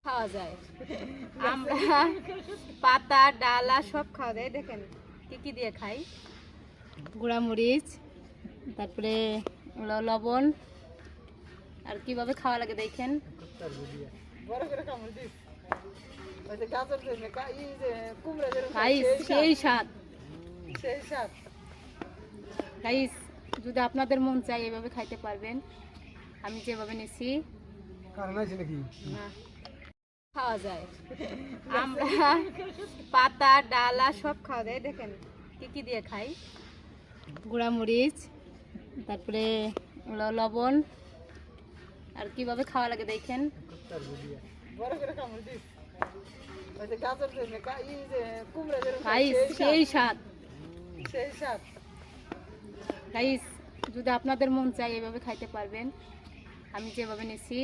খাওয়া যায়। আমরা পাতা ডালা সব খাওয়া যায়। দেখেন কি কি দিয়ে খাই, গুঁড়া মরিচ, তারপরে লবণ, আর কিভাবে খাওয়া লাগে দেখেন। সেই স্বাদ। গাইস, যদি আপনাদের মন চায় এভাবে খাইতে পারবেন, আমি যেভাবে নিছি খাওয়া যায়। আমরা পাতা ডালা সব খাওয়া যায়। দেখেন কি কি দিয়ে খাই, গুঁড়া মরিচ, তারপরে লবণ, আর কিভাবে খাওয়া লাগে দেখেন। সেই স্বাদ। গাইস, যদি আপনাদের মন চায় এভাবে খাইতে পারবেন, আমি যেভাবে নিছি।